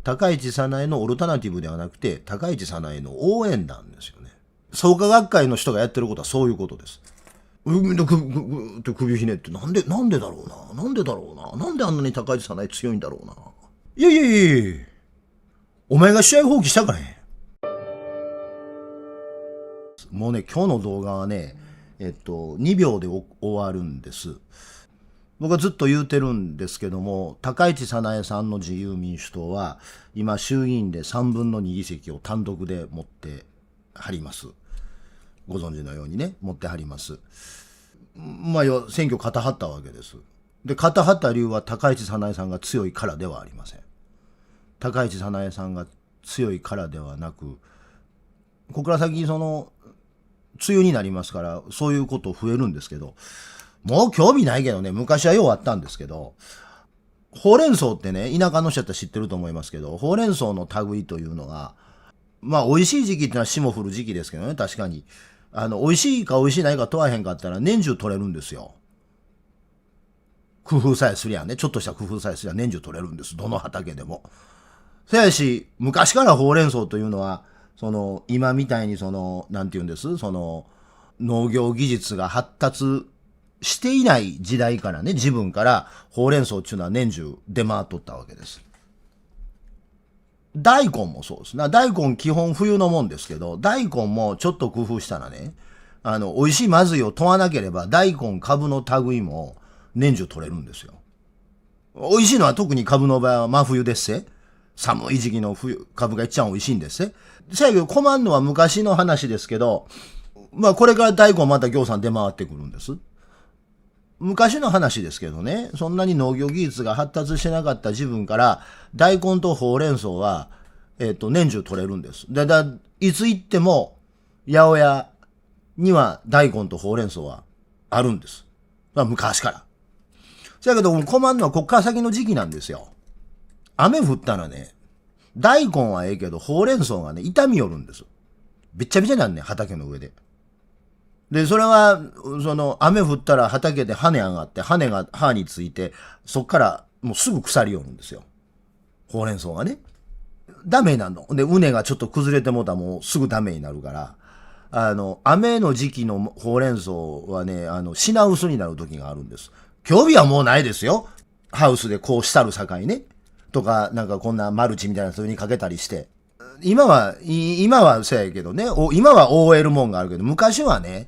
高市早苗のオルタナティブではなくて、高市早苗の応援団ですよね。創価学会の人がやってることはそういうことです。って首ひねって、なんでだろうな。なんであんなに高市早苗強いんだろうな。いや。お前が試合放棄したからね。もうね、今日の動画はね、2秒で終わるんです。僕はずっと言うてるんですけども、高市早苗さんの自由民主党は、今衆議院で3分の2議席を単独で持ってはります。ご存知のようにね、持ってはります。まあ、選挙勝たはったわけです。で、勝たはった理由は高市早苗さんが強いからではありません。高市早苗さんが強いからではなく、ここから先、梅雨になりますから、そういうこと増えるんですけど、もう興味ないけどね、昔はようあったんですけど、ほうれん草ってね、田舎の人だったら知ってると思いますけど、ほうれん草の類というのが、まあ、美味しい時期ってのは霜降る時期ですけどね、確かに。美味しいか美味しいないか問わへんかったら年中取れるんですよ。工夫さえすりゃね、ちょっとした工夫さえすりゃ年中取れるんです。どの畑でも。そやし、昔からほうれん草というのは、今みたいになんて言うんです、農業技術が発達していない時代からね、自分からほうれん草っていうのは年中出回っとったわけです。大根もそうですな。大根基本冬のもんですけど、大根もちょっと工夫したらね、美味しいまずいを問わなければ、大根株の類も年中取れるんですよ。美味しいのは特に株の場合は真冬ですせ。寒い時期の冬、株が一番美味しいんですせ。せやけど困るのは昔の話ですけど、まあこれから大根また行さん出回ってくるんです。昔の話ですけどね、そんなに農業技術が発達してなかった自分から、大根とほうれん草は、年中取れるんです。いつ行っても、八百屋には大根とほうれん草はあるんです。まあ、昔から。そやけど、困るのはこっから先の時期なんですよ。雨降ったらね、大根はええけど、ほうれん草がね、傷みよるんです。べっちゃべちゃなんね、畑の上で。で、それは、雨降ったら畑で羽上がって、羽が歯について、そっからもうすぐ腐りよるんですよ。ほうれん草がね。ダメなの。で、畝がちょっと崩れてもうたらもうすぐダメになるから、雨の時期のほうれん草はね、品薄になる時があるんです。今日日はもうないですよ。ハウスでこうしたる境ね。とか、なんかこんなマルチみたいなそれにかけたりして。今はそうやけどね、今は覆えるもんがあるけど、昔はね、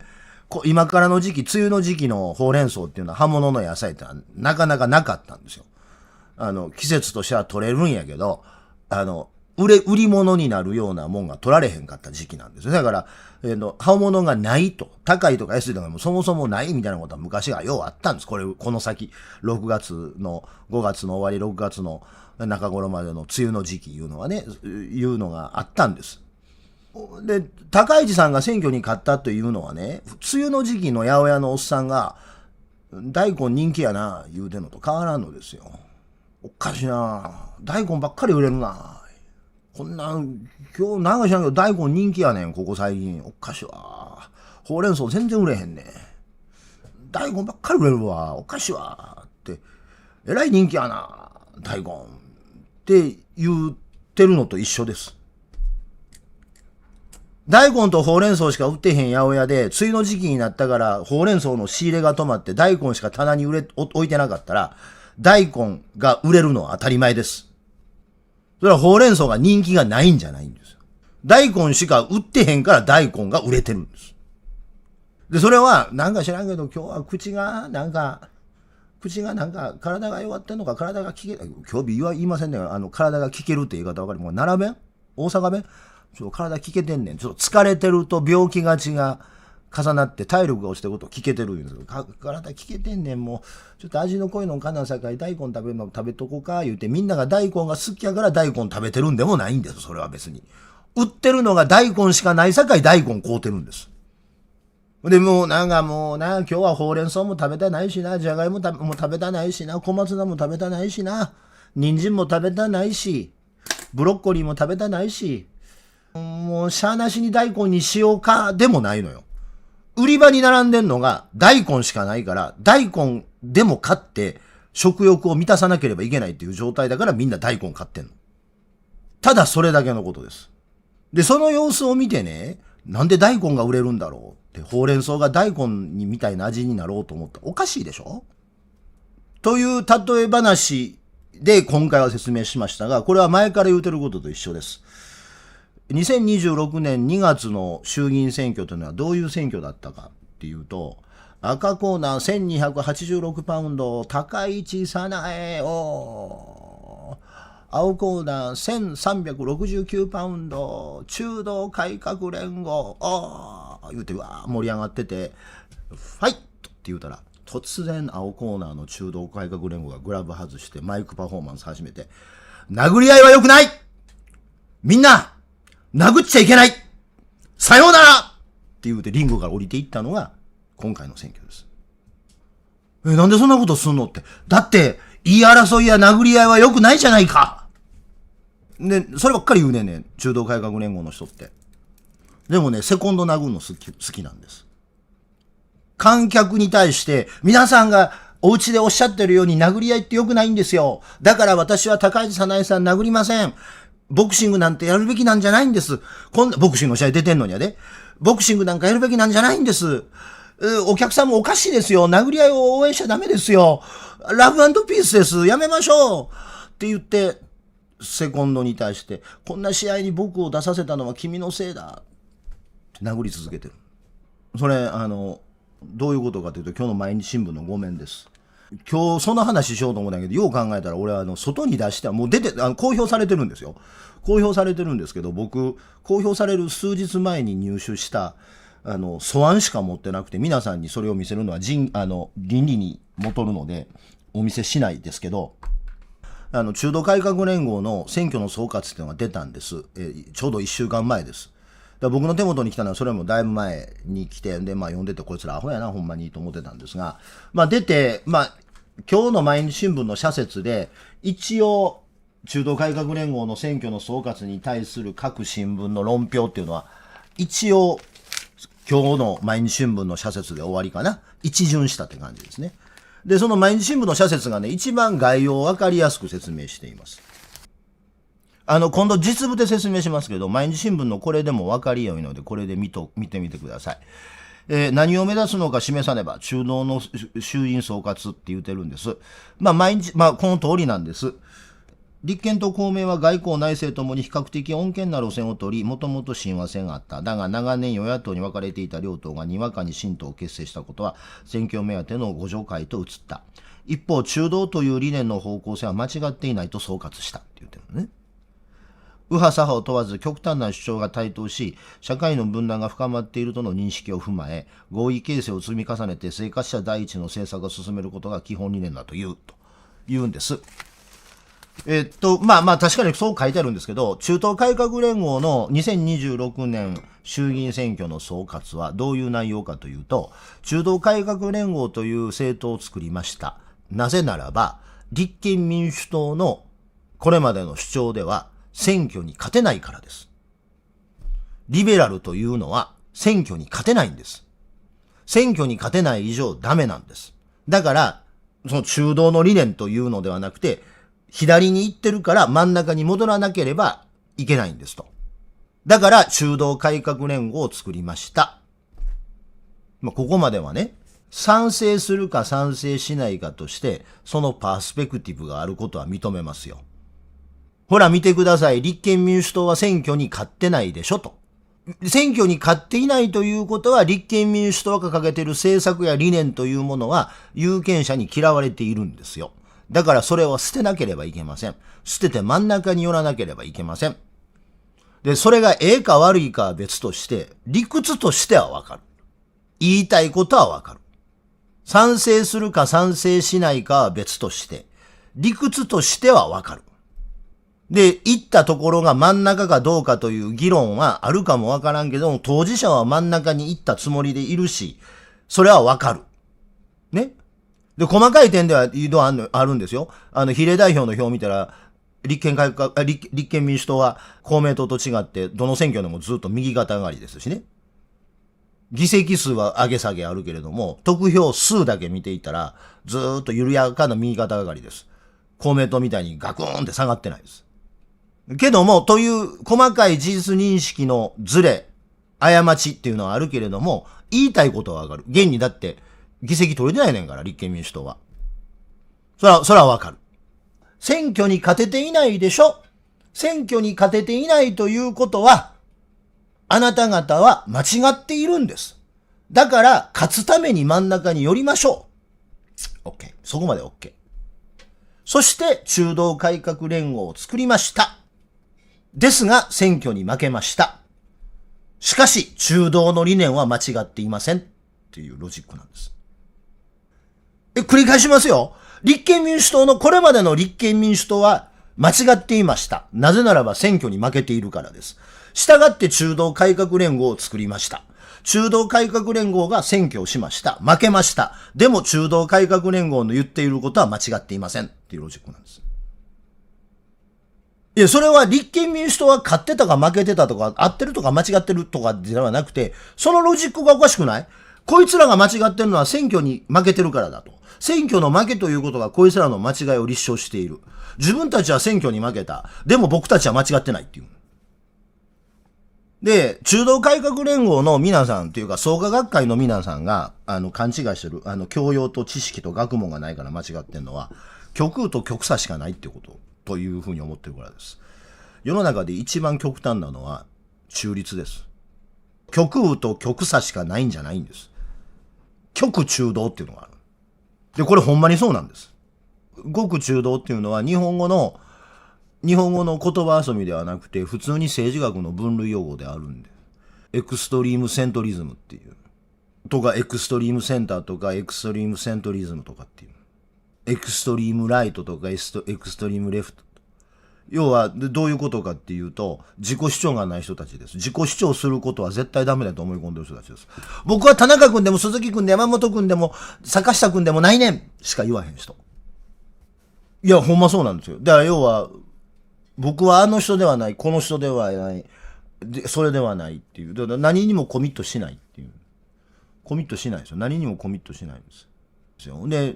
今からの時期、梅雨の時期のほうれん草っていうのは葉物の野菜ってのはなかなかなかったんですよ。季節としては取れるんやけど、売り物になるようなもんが取られへんかった時期なんですよ。だから、葉物がないと、高いとか安いとかもそもそもないみたいなことは昔はようあったんです。この先、5月の終わり、6月の中頃までの梅雨の時期いうのはね、いうのがあったんです。で、高市さんが選挙に勝ったというのはね、梅雨の時期の八百屋のおっさんが、大根人気やな、言うてんのと変わらんのですよ。おかしいな、大根ばっかり売れるな。こんな、今日なんか知らんけど大根人気やねん、ここ最近。おかしいわ。ほうれん草全然売れへんねん。大根ばっかり売れるわ。おかしいわ。って、えらい人気やな、大根。って言ってるのと一緒です。大根とほうれん草しか売ってへん八百屋で、梅雨の時期になったから、ほうれん草の仕入れが止まって、大根しか棚に置いてなかったら、大根が売れるのは当たり前です。それはほうれん草が人気がないんじゃないんですよ。大根しか売ってへんから大根が売れてるんです。で、それは、なんか知らんけど、今日は口がなんか体が弱ってんのか、体が聞け、今日言いませんね。体が聞けるって言い方わかる。もう奈良弁大阪弁ちょっと体聞けてんねん。ちょっと疲れてると病気がちが重なって体力が落ちてることを聞けてるんですけど、体聞けてんねん。もう、ちょっと味の濃いのかなさかい大根食べとこうか、言うて、みんなが大根が好きやから大根食べてるんでもないんです。それは別に。売ってるのが大根しかないさかい大根買うてるんです。で、もう今日はほうれん草も食べたないしな、じゃがいもも食べたないしな、小松菜も食べたないしな、人参も食べたないし、ブロッコリーも食べたないし、もうしゃーなしに大根にしようか、でもないのよ。売り場に並んでんのが大根しかないから、大根でも買って食欲を満たさなければいけないっていう状態だからみんな大根買ってんの。ただそれだけのことです。で、その様子を見てね、なんで大根が売れるんだろうって、ほうれん草が大根にみたいな味になろうと思ったらおかしいでしょという例え話で今回は説明しましたが、これは前から言うてることと一緒です。2026年2月の衆議院選挙というのはどういう選挙だったかっていうと、赤コーナー1286パウンド、高市早苗を、青コーナー1369パウンド、中道改革連合、言うて盛り上がってて、ファイトって言うたら、突然青コーナーの中道改革連合がグラブ外してマイクパフォーマンス始めて、殴り合いは良くない、みんな殴っちゃいけない、さようならって言うてリングから降りていったのが今回の選挙です。なんでそんなことすんのって。だって言い争いや殴り合いは良くないじゃないか。で、そればっかり言うねんねん、中道改革連合の人って。でもね、セコンド殴るの好きなんです。観客に対して、皆さんがお家でおっしゃってるように殴り合いって良くないんですよ。だから私は高市早苗さん殴りません。ボクシングなんてやるべきなんじゃないんです。ボクシングの試合出てんのにやで。ボクシングなんかやるべきなんじゃないんです。お客さんもおかしいですよ。殴り合いを応援しちゃダメですよ。ラブ&ピースです。やめましょうって言って、セコンドに対して、こんな試合に僕を出させたのは君のせいだって殴り続けてる。それ、どういうことかというと、今日の毎日新聞の5面です。今日その話しようと思ったんだけど、よう考えたら俺は外に出してはもう出て、公表されてるんですよ。公表されてるんですけど、僕、公表される数日前に入手した、素案しか持ってなくて、皆さんにそれを見せるのは倫理に基るので、お見せしないですけど、中道改革連合の選挙の総括っていうのが出たんです。ちょうど1週間前です。だ僕の手元に来たのはそれもだいぶ前に来て、で、読んでてこいつらアホやな、ほんまにと思ってたんですが、出て、今日の毎日新聞の社説で、一応、中道改革連合の選挙の総括に対する各新聞の論評っていうのは、一応、今日の毎日新聞の社説で終わりかな。一巡したって感じですね。で、その毎日新聞の社説がね、一番概要をわかりやすく説明しています。今度実物で説明しますけど、毎日新聞のこれでもわかりよいので、これで見てみてください。何を目指すのか示さねば、中道の衆院総括って言ってるんです。毎日、この通りなんです。立憲と公明は外交内政ともに比較的穏健な路線を取り、もともと親和性があった。だが長年与野党に分かれていた両党がにわかに新党を結成したことは、選挙目当ての互助会と移った。一方、中道という理念の方向性は間違っていないと総括したって言ってるのね。右派左派を問わず極端な主張が台頭し、社会の分断が深まっているとの認識を踏まえ、合意形成を積み重ねて生活者第一の政策を進めることが基本理念だと言うんです。確かにそう書いてあるんですけど、中道改革連合の2026年衆議院選挙の総括はどういう内容かというと、中道改革連合という政党を作りました。なぜならば、立憲民主党のこれまでの主張では選挙に勝てないからです。リベラルというのは選挙に勝てないんです。選挙に勝てない以上ダメなんです。だから、その中道の理念というのではなくて、左に行ってるから真ん中に戻らなければいけないんですと。だから中道改革連合を作りました。ここまではね、賛成するか賛成しないかとして、そのパースペクティブがあることは認めますよ。ほら見てください。立憲民主党は選挙に勝ってないでしょと。選挙に勝っていないということは、立憲民主党が掲げている政策や理念というものは有権者に嫌われているんですよ。だからそれを捨てなければいけません。捨てて真ん中に寄らなければいけません。で、それがええか悪いかは別として、理屈としてはわかる。言いたいことはわかる。賛成するか賛成しないかは別として、理屈としてはわかる。で、言ったところが真ん中かどうかという議論はあるかもわからんけども、当事者は真ん中に行ったつもりでいるし、それはわかる。ね。で、細かい点ではあるんですよ。比例代表の表を見たら、立憲民主党は公明党と違って、どの選挙でもずっと右肩上がりですしね。議席数は上げ下げあるけれども、得票数だけ見ていったら、ずーっと緩やかな右肩上がりです。公明党みたいにガクーンって下がってないです。けども、という細かい事実認識のズレ、過ちっていうのはあるけれども、言いたいことはわかる。現にだって、議席取れてないねんから、立憲民主党は。そらわかる。選挙に勝てていないでしょ。選挙に勝てていないということは、あなた方は間違っているんです。だから、勝つために真ん中に寄りましょう。OK。そこまで OK。そして、中道改革連合を作りました。ですが、選挙に負けました。しかし、中道の理念は間違っていません。っていうロジックなんです。繰り返しますよ。立憲民主党のこれまでの立憲民主党は間違っていました。なぜならば選挙に負けているからです。したがって中道改革連合を作りました。中道改革連合が選挙をしました。負けました。でも中道改革連合の言っていることは間違っていません。っていうロジックなんです。いや、それは立憲民主党は勝ってたか負けてたとか、合ってるとか間違ってるとかではなくて、そのロジックがおかしくない？こいつらが間違ってるのは選挙に負けてるからだと。選挙の負けということがこいつらの間違いを立証している。自分たちは選挙に負けた。でも僕たちは間違ってないっていう。で、中道改革連合の皆さんというか、創価学会の皆さんが、勘違いしてる、教養と知識と学問がないから間違ってんのは、極右と極左しかないってこと、というふうに思ってるからです。世の中で一番極端なのは、中立です。極右と極左しかないんじゃないんです。極中道っていうのがある。で、これほんまにそうなんです。極中道っていうのは日本語の言葉遊びではなくて、普通に政治学の分類用語であるんで。エクストリームセントリズムっていう。とか、エクストリームセンターとか、エクストリームセントリズムとかっていう。エクストリームライトとか、エクストリームレフト。要は、どういうことかっていうと、自己主張がない人たちです。自己主張することは絶対ダメだと思い込んでる人たちです。僕は田中君でも鈴木君でも山本君でも坂下君でもないねんしか言わへん人。いや、ほんまそうなんですよ。だから要は、僕はあの人ではない、この人ではない、それではないっていう。だから何にもコミットしないっていう。コミットしないですよ。何にもコミットしないんです。で、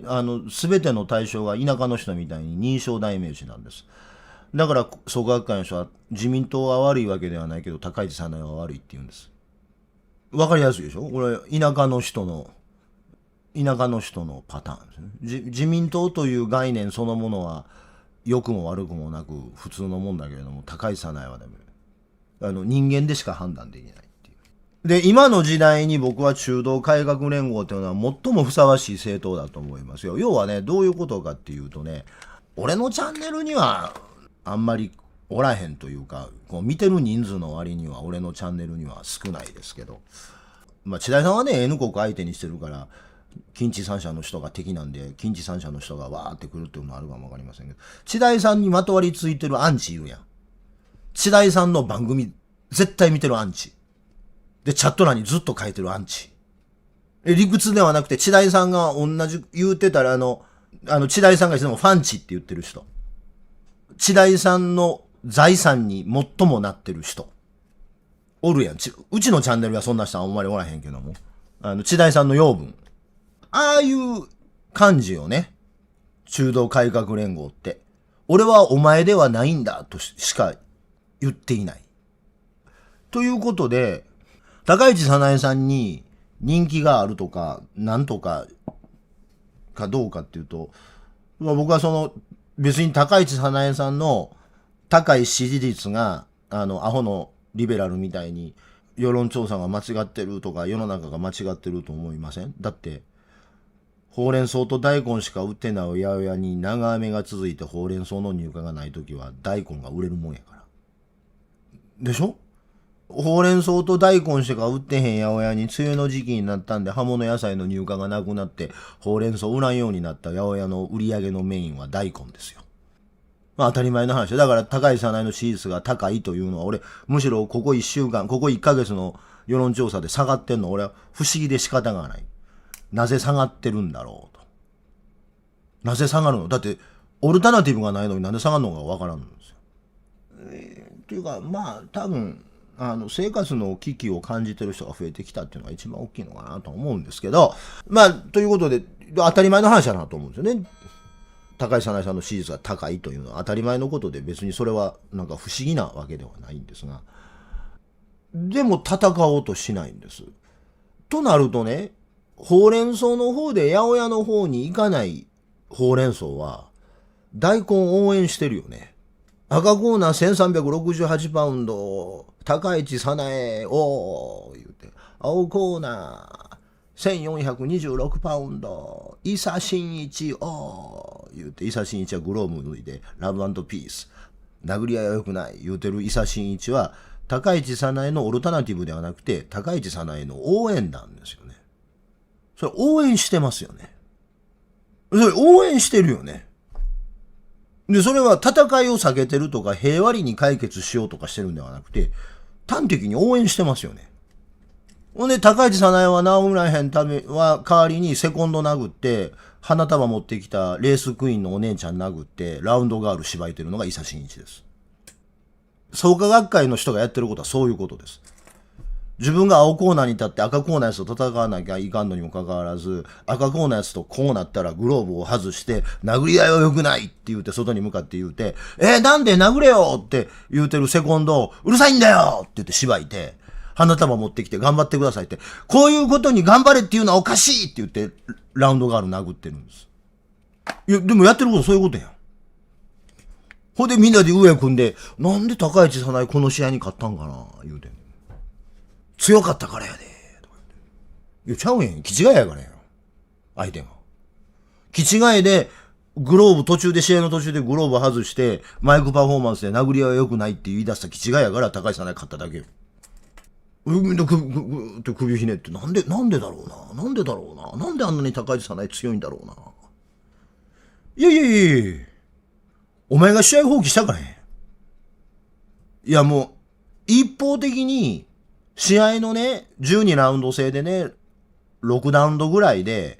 すべての対象が田舎の人みたいに認証代名詞なんです。だから、創価学会の人は自民党は悪いわけではないけど、高市早苗は悪いって言うんです。わかりやすいでしょ？これ、田舎の人のパターンですね。自民党という概念そのものは、良くも悪くもなく普通のもんだけれども、高市早苗はダメ。人間でしか判断できないっていう。で、今の時代に僕は中道改革連合というのは最もふさわしい政党だと思いますよ。要はね、どういうことかっていうとね、俺のチャンネルにはあんまりおらへんというか、こう見てる人数の割には俺のチャンネルには少ないですけど、まあ、千代さんはね、N 国相手にしてるから、近畿三社の人が敵なんで、近畿三社の人がわーって来るっていうのもあるかもわかりませんけど、千代さんにまとわりついてるアンチいるやん。千代さんの番組、絶対見てるアンチ。で、チャット欄にずっと書いてるアンチ。理屈ではなくて、千代さんが同じ言うてたら、千代さんがいつもファンチって言ってる人。千代さんの財産に最もなってる人。おるやん。うちのチャンネルはそんな人はあんまりおらへんけども。千代さんの養分。ああいう感じよね。中道改革連合って。俺はお前ではないんだとしか言っていない。ということで、高市早苗さんに人気があるとか、なんとか、かどうかっていうと、僕は別に高市早苗さんの高い支持率が、アホのリベラルみたいに、世論調査が間違ってるとか、世の中が間違ってると思いません？だって、ほうれん草と大根しか売ってない八百屋に長雨が続いてほうれん草の入荷がないときは大根が売れるもんやから。でしょ？ほうれん草と大根しか売ってへん八百屋に梅雨の時期になったんで葉物野菜の入荷がなくなってほうれん草売らんようになった八百屋の売り上げのメインは大根ですよ。まあ当たり前の話だから高い早苗の支持率が高いというのは俺むしろここ1週間、ここ1ヶ月の世論調査で下がってんの俺は不思議で仕方がない。なぜ下がってるんだろうと。なぜ下がるの？だって、オルタナティブがないのになんで下がるのかわからんんですよ。というか、まあ、多分、生活の危機を感じてる人が増えてきたっていうのが一番大きいのかなと思うんですけど、まあ、ということで、当たり前の話だなと思うんですよね。高井早苗さんの支持率が高いというのは当たり前のことで、別にそれはなんか不思議なわけではないんですが、でも戦おうとしないんです。となるとね、ほうれん草の方で八百屋の方に行かないほうれん草は、大根応援してるよね。赤コーナー1368パウンド、高市早苗を、言うて、青コーナー1426パウンド、伊佐真一を、言うて、伊佐真一はグローブ脱いで、ラブ&ピース、殴り合いは良くない、言うてる伊佐真一は、高市早苗のオルタナティブではなくて、高市早苗の応援団ですよね。それ応援してますよね。それ応援してるよね。で、それは戦いを避けてるとか平和に解決しようとかしてるんではなくて、端的に応援してますよね。ほんで、高市早苗は直村へんためは代わりにセコンド殴って、花束持ってきたレースクイーンのお姉ちゃん殴って、ラウンドガール縛いてるのが伊佐真一です。創価学会の人がやってることはそういうことです。自分が青コーナーに立って赤コーナーやつと戦わなきゃいかんのにもかかわらず、赤コーナーやつとこうなったらグローブを外して、殴り合いは良くないって言うて、外に向かって言うて、なんで殴れよって言うてるセコンドを、うるさいんだよって言って縛いて、花束持ってきて頑張ってくださいって、こういうことに頑張れっていうのはおかしいって言って、ラウンドガール殴ってるんです。いや、でもやってることそういうことやん。ほんでみんなで上組んで、なんで高市早苗この試合に勝ったんかな言うてん。強かったからやで。いや、ちゃうやん。気違いやからやん。相手が。気違いで、グローブ試合の途中でグローブ外して、マイクパフォーマンスで殴り合いは良くないって言い出した気違いやから高市早苗勝っただけよ。って首ひねって、なんでだろうな。なんでだろうな。なんであんなに高市早苗強いんだろうな。いや。お前が試合放棄したからやん。いやもう、一方的に、試合のね、12ラウンド制でね、6ラウンドぐらいで、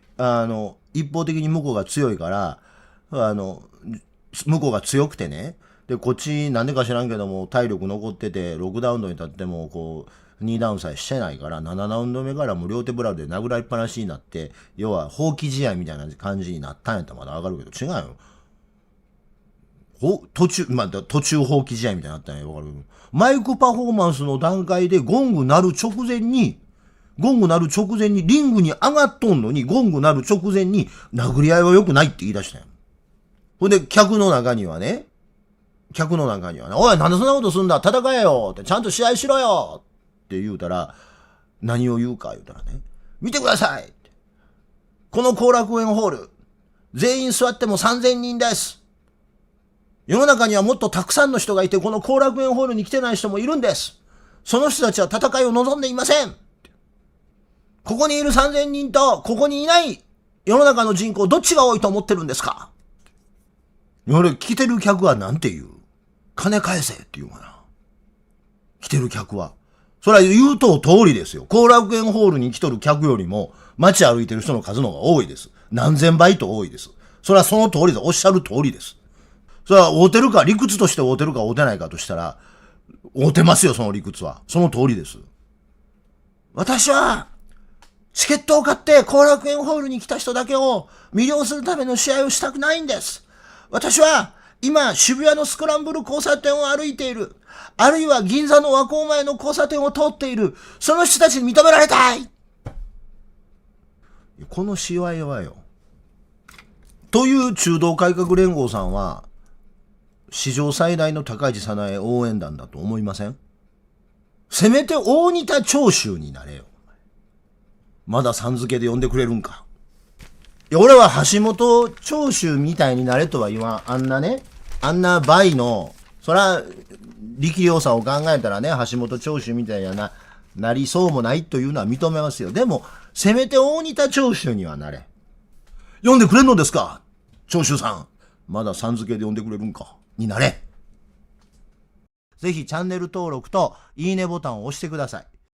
一方的に向こうが強いから、向こうが強くてね、で、こっちなんでか知らんけども、体力残ってて、6ラウンドに立っても、こう、2ダウンさえしてないから、7ラウンド目からもう両手ブラウで殴られっぱなしになって、要は放棄試合みたいな感じになったんやったらまだわかるけど、違うよ。途中放棄試合みたいになったんや、わかる。マイクパフォーマンスの段階でゴング鳴る直前に、リングに上がっとんのに、ゴング鳴る直前に、殴り合いは良くないって言い出したんや。ほんで、客の中にはね、おい、なんでそんなことすんだ戦えよって、ちゃんと試合しろよって言うたら、何を言うか言うたらね、見てくださいこの後楽園ホール、全員座っても3000人です。世の中にはもっとたくさんの人がいて、この後楽園ホールに来てない人もいるんです。その人たちは戦いを望んでいません。ここにいる3000人と、ここにいない世の中の人口、どっちが多いと思ってるんですか？俺、来てる客はなんて言う？金返せって言うかな。来てる客は。それは言うと通りですよ。後楽園ホールに来とる客よりも、街歩いてる人の数の方が多いです。何千倍と多いです。それはその通りです。おっしゃる通りです。それは合うてるか、理屈として合うてるか合うてないかとしたら、合うてますよ、その理屈は。その通りです。私は、チケットを買って後楽園ホールに来た人だけを魅了するための試合をしたくないんです。私は、今、渋谷のスクランブル交差点を歩いている。あるいは銀座の和光前の交差点を通っている。その人たちに認められたい。この試合はよ。という中道改革連合さんは、史上最大の高市早苗応援団だと思いません？せめて大仁田長州になれよ。まださん付けで呼んでくれるんか。いや、俺は橋本長州みたいになれとは言わん。あんな倍の、そら、力量差を考えたらね、橋本長州みたいななりそうもないというのは認めますよ。でも、せめて大仁田長州にはなれ。呼んでくれんのですか？長州さん。まださん付けで呼んでくれるんか。になれ。ぜひチャンネル登録といいねボタンを押してください。